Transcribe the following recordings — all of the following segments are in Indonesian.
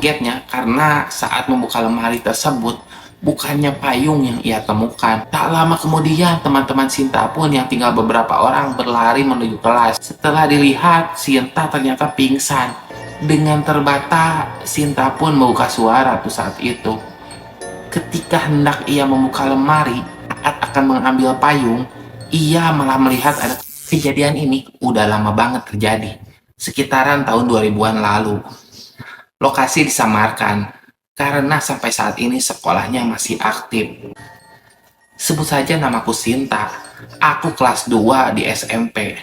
kagetnya karena saat membuka lemari tersebut, bukannya payung yang ia temukan. Tak lama kemudian, teman-teman Sinta pun yang tinggal beberapa orang berlari menuju kelas. Setelah dilihat, Sinta ternyata pingsan. Dengan terbata, Sinta pun membuka suara tuh saat itu. Ketika hendak ia membuka lemari, saat akan mengambil payung, ia malah melihat ada kejadian ini udah lama banget terjadi. Sekitaran tahun 2000-an lalu. Lokasi disamarkan, karena sampai saat ini sekolahnya masih aktif. Sebut saja namaku Sinta, aku kelas 2 di SMP.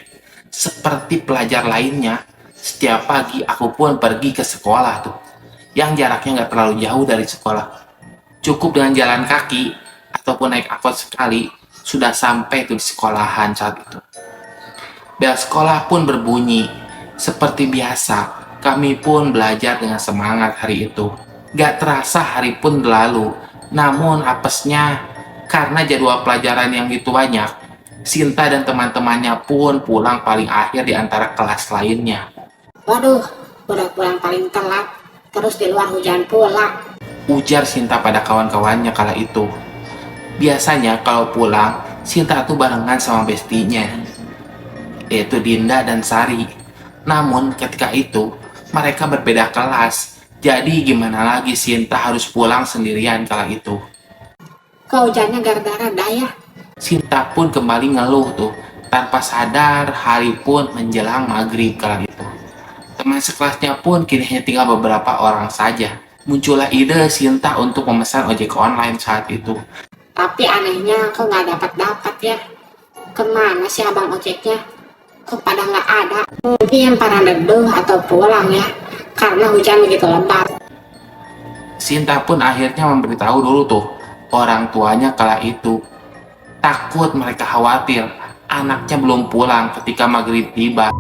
Seperti pelajar lainnya, setiap pagi aku pun pergi ke sekolah tuh. Yang jaraknya nggak terlalu jauh dari sekolah. Cukup dengan jalan kaki, ataupun naik angkot sekali, sudah sampai tuh di sekolahan saat itu. Bel sekolah pun berbunyi. Seperti biasa, kami pun belajar dengan semangat hari itu. Gak terasa hari pun berlalu, namun apesnya karena jadwal pelajaran yang gitu banyak, Sinta dan teman-temannya pun pulang paling akhir di antara kelas lainnya. Waduh, udah pulang paling telat, terus di luar hujan pula. Ujar Sinta pada kawan-kawannya kala itu. Biasanya kalau pulang, Sinta tuh barengan sama bestinya, yaitu Dinda dan Sari. Namun ketika itu, mereka berbeda kelas. Jadi gimana lagi Sinta harus pulang sendirian kala itu. Kok hujannya gara-gara ya? Sinta pun kembali ngeluh tuh. Tanpa sadar, hari pun menjelang maghrib kala itu. Teman sekelasnya pun kini hanya tinggal beberapa orang saja. Muncullah ide Sinta untuk memesan ojek online saat itu. Tapi anehnya kok nggak dapat ya? Kemana sih abang ojeknya? Kok pada nggak ada? Mungkin para neduh atau pulang ya, karena hujan begitu lebat. Sinta pun akhirnya memberitahu dulu tuh orang tuanya kala itu. Takut mereka khawatir anaknya belum pulang ketika maghrib tiba.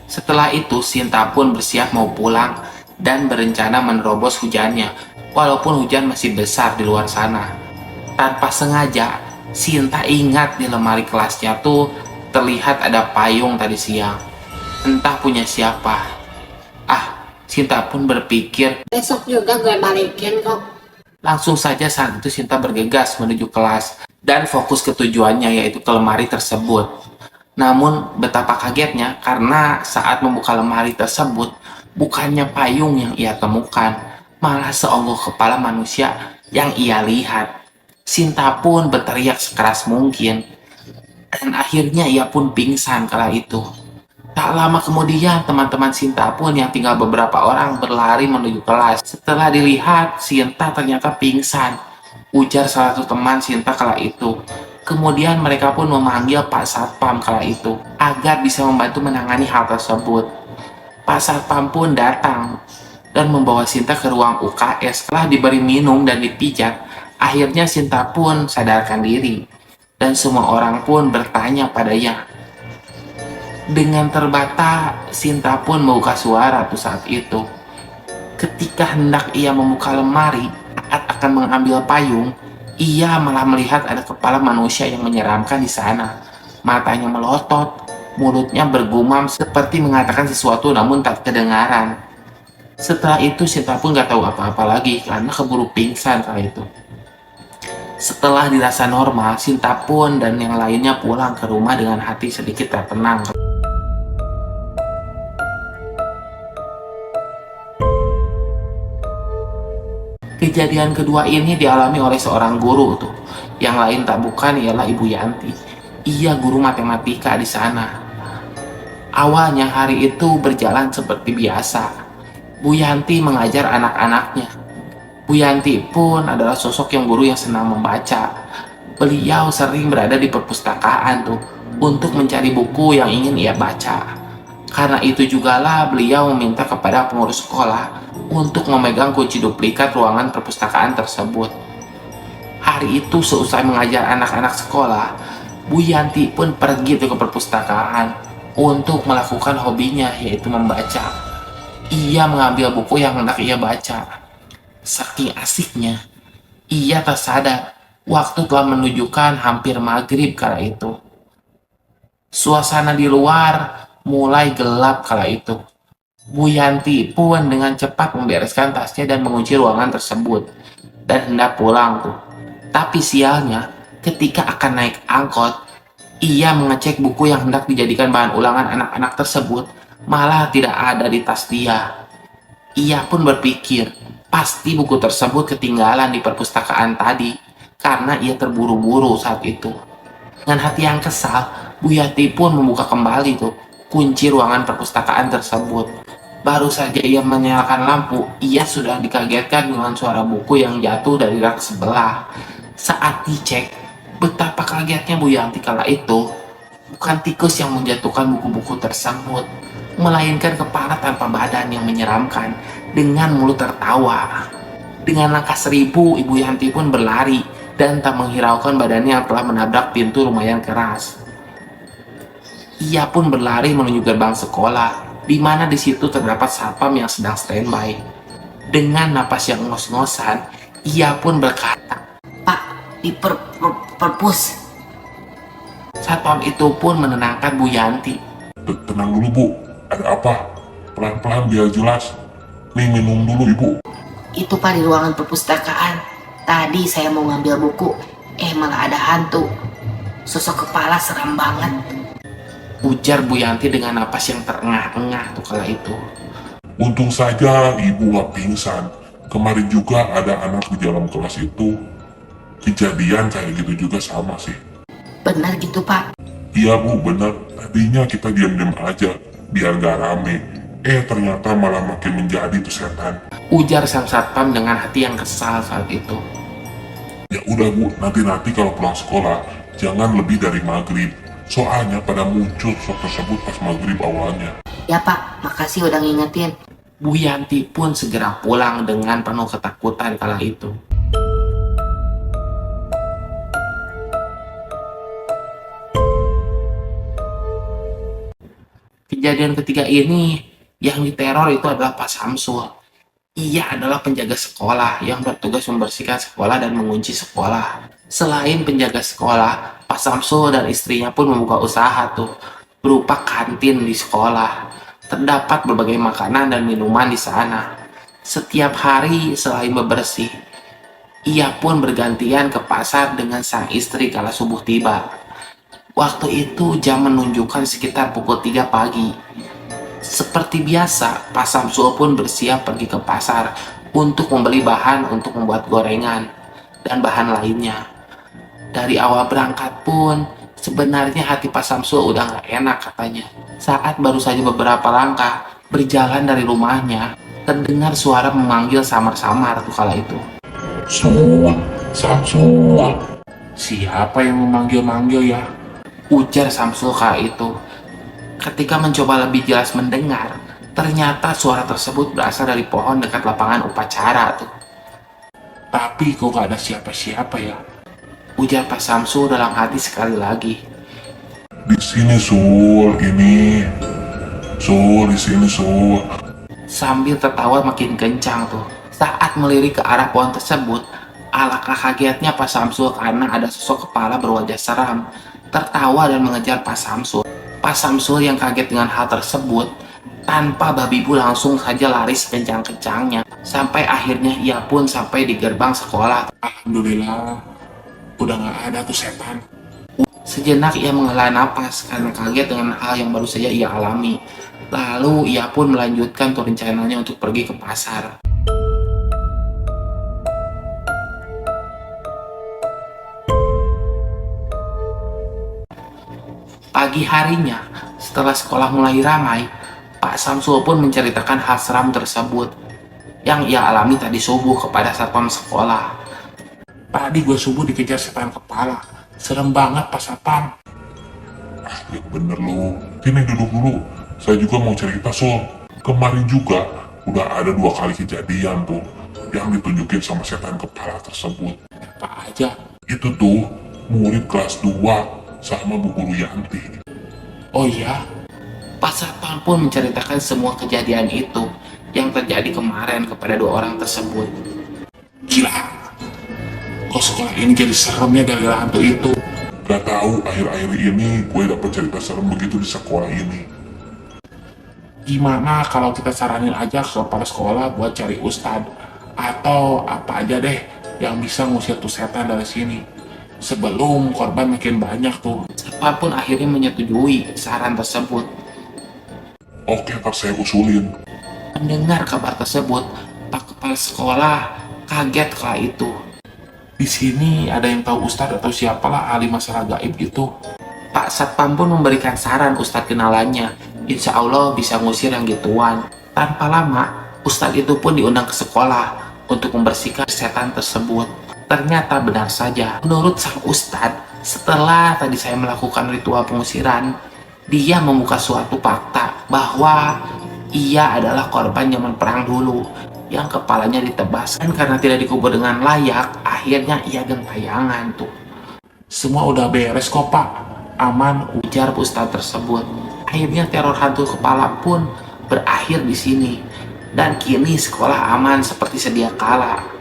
Setelah itu, Sinta pun bersiap mau pulang dan berencana menerobos hujannya, walaupun hujan masih besar di luar sana. Tanpa sengaja, Sinta ingat di lemari kelasnya tuh terlihat ada payung tadi siang. Entah punya siapa. Sinta pun berpikir. Besok juga gue balikin kok. Langsung saja saat itu Sinta bergegas menuju kelas dan fokus ke tujuannya, yaitu ke lemari tersebut. Namun betapa kagetnya karena saat membuka lemari tersebut, bukannya payung yang ia temukan, malah seonggok kepala manusia yang ia lihat. Sinta pun berteriak sekeras mungkin, dan akhirnya ia pun pingsan kala itu. Tak lama kemudian, teman-teman Sinta pun yang tinggal beberapa orang berlari menuju kelas. Setelah dilihat, Sinta ternyata pingsan, ujar salah satu teman Sinta kala itu. Kemudian mereka pun memanggil Pak Satpam kala itu agar bisa membantu menangani hal tersebut. Pak Satpam pun datang dan membawa Sinta ke ruang UKS. Setelah diberi minum dan dipijat, akhirnya Sinta pun sadarkan diri dan semua orang pun bertanya padanya. Dengan terbata, Sinta pun membuka suara tuh saat itu. Ketika hendak ia membuka lemari, saat akan mengambil payung, ia malah melihat ada kepala manusia yang menyeramkan di sana. Matanya melotot, mulutnya bergumam seperti mengatakan sesuatu namun tak kedengaran. Setelah itu Sinta pun gak tahu apa-apa lagi karena keburu pingsan kala itu. Setelah dirasa normal, Sinta pun dan yang lainnya pulang ke rumah dengan hati sedikit tak tenang. Kejadian kedua ini dialami oleh seorang guru tuh. Yang lain tak bukan ialah Ibu Yanti. Ia guru matematika di sana. Awalnya hari itu berjalan seperti biasa. Bu Yanti mengajar anak-anaknya. Bu Yanti pun adalah sosok yang guru yang senang membaca. Beliau sering berada di perpustakaan tuh untuk mencari buku yang ingin ia baca. Karena itu jugalah beliau meminta kepada pengurus sekolah untuk memegang kunci duplikat ruangan perpustakaan tersebut. Hari itu seusai mengajar anak-anak sekolah, Bu Yanti pun pergi ke perpustakaan untuk melakukan hobinya, yaitu membaca. Ia mengambil buku yang hendak ia baca. Saking asiknya, ia tak sadar Waktu telah menunjukkan hampir maghrib kala itu. Suasana di luar mulai gelap kala itu. Bu Yanti pun dengan cepat membereskan tasnya dan mengunci ruangan tersebut dan hendak pulang tuh. Tapi sialnya, ketika akan naik angkot, ia mengecek buku yang hendak dijadikan bahan ulangan anak-anak tersebut, malah tidak ada di tas dia. Ia pun berpikir, pasti buku tersebut ketinggalan di perpustakaan tadi, karena ia terburu-buru saat itu. Dengan hati yang kesal, Bu Yati pun membuka kembali tuh kunci ruangan perpustakaan tersebut. Baru saja ia menyalakan lampu, ia sudah dikagetkan dengan suara buku yang jatuh dari rak sebelah. Saat dicek, betapa kagetnya Bu Yanti kala itu. Bukan tikus yang menjatuhkan buku-buku tersebut, melainkan kepala tanpa badan yang menyeramkan dengan mulut tertawa. Dengan langkah 1000, Ibu Yanti pun berlari dan tak menghiraukan badannya yang telah menabrak pintu lumayan keras. Ia pun berlari menuju gerbang sekolah, di mana di situ terdapat satpam yang sedang standby. Dengan napas yang ngos-ngosan, ia pun berkata, Pak, di perpus. satpam itu pun menenangkan Bu Yanti. Tenang dulu Bu, ada apa? Pelan-pelan biar jelas. Nih minum dulu Ibu. Itu Pak di ruangan perpustakaan. Tadi saya mau ngambil buku, malah ada hantu. Sosok kepala seram banget. Ujar Bu Yanti dengan napas yang terengah-engah tuh kala itu. Untung saja Ibu gak pingsan. Kemarin juga ada anak di dalam kelas itu. Kejadian kayak gitu juga sama sih. Benar gitu Pak. Iya Bu, bener. Tadinya kita diam-diam aja, biar gak rame. Ternyata malah makin menjadi tuh setan. Ujar sang satpam dengan hati yang kesal saat itu. Ya udah Bu, nanti kalau pulang sekolah, jangan lebih dari maghrib. Soalnya pada muncul sosok tersebut pas maghrib awalnya. Ya Pak, makasih udah ngingetin. Bu Yanti pun segera pulang dengan penuh ketakutan kala itu. Kejadian ketiga ini yang diteror itu adalah Pak Samsul. Ia adalah penjaga sekolah yang bertugas membersihkan sekolah dan mengunci sekolah. Selain penjaga sekolah, Pak Samsul dan istrinya pun membuka usaha tuh berupa kantin di sekolah. Terdapat berbagai makanan dan minuman di sana. Setiap hari selain bebersih, ia pun bergantian ke pasar dengan sang istri kala subuh tiba. Waktu itu jam menunjukkan sekitar pukul 3 pagi. Seperti biasa, Pak Samsul pun bersiap pergi ke pasar untuk membeli bahan untuk membuat gorengan dan bahan lainnya. Dari awal berangkat pun, sebenarnya hati Pak Samsul udah gak enak katanya. Saat baru saja beberapa langkah berjalan dari rumahnya, terdengar suara memanggil samar-samar tuh kala itu. Samsul. Siapa yang memanggil-manggil ya? Ujar Samsul kala itu. Ketika mencoba lebih jelas mendengar, ternyata suara tersebut berasal dari pohon dekat lapangan upacara tuh. Tapi kok gak ada siapa-siapa ya? Ujar Pak Samsul dalam hati sekali lagi. Di sini Sul, ini. Sul, di sini Sul. Sambil tertawa makin kencang tuh. Saat melirik ke arah pohon tersebut, alangkah kagetnya Pak Samsul karena ada sosok kepala berwajah seram tertawa dan mengejar Pak Samsul. Pak Samsul yang kaget dengan hal tersebut, tanpa babi bu langsung saja lari sekencang-kencangnya, sampai akhirnya ia pun sampai di gerbang sekolah. Alhamdulillah, udah gak ada tuh setan. Sejenak ia menghela napas karena kaget dengan hal yang baru saja ia alami. Lalu ia pun melanjutkan tuh rencananya untuk pergi ke pasar. Pagi harinya, setelah sekolah mulai ramai, Pak Samsul pun menceritakan hal seram tersebut yang ia alami tadi subuh kepada satpam sekolah. Tadi gue subuh dikejar setan kepala. Serem banget Pak Satpam. Ya bener lu. Sini duduk dulu. Saya juga mau cerita Sul. Kemarin juga udah ada 2 kali kejadian tuh yang ditunjukin sama setan kepala tersebut. Apa aja? Itu tuh murid kelas 2 sama Bu Guru Yanti. Oh iya? Pak Satpam pun menceritakan semua kejadian itu yang terjadi kemarin kepada 2 orang tersebut. Gila. Kok sekolah ini jadi serem ya gara-gara hantu itu? Gak tahu akhir-akhir ini gue dapet cerita serem begitu di sekolah ini. Gimana kalau kita saranin aja ke kepala sekolah buat cari ustadz atau apa aja deh yang bisa ngusir tuh setan dari sini sebelum korban makin banyak tuh. Siapapun akhirnya menyetujui saran tersebut. Oke, ntar saya usulin. Mendengar kabar tersebut, Pak Kepala Sekolah kaget kala itu. Di sini ada yang tahu ustadz atau siapalah ahli masalah gaib gitu. Pak Satpam pun memberikan saran ustadz kenalannya. Insya Allah bisa ngusir yang gituan. Tanpa lama, ustadz itu pun diundang ke sekolah untuk membersihkan setan tersebut. Ternyata benar saja, menurut sang ustadz, setelah tadi saya melakukan ritual pengusiran, dia membuka suatu fakta bahwa ia adalah korban zaman perang dulu yang kepalanya ditebas. Dan karena tidak dikubur dengan layak, akhirnya ia gentayangan tuh. Semua udah beres kok pak, aman, ujar ustadz tersebut. Akhirnya teror hantu kepala pun berakhir di sini. Dan kini sekolah aman seperti sedia kala.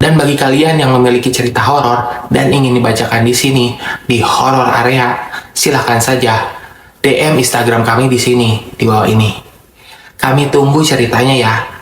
Dan bagi kalian yang memiliki cerita horor dan ingin dibacakan di sini di horror area, silahkan saja DM Instagram kami di sini di bawah ini. Kami tunggu ceritanya ya.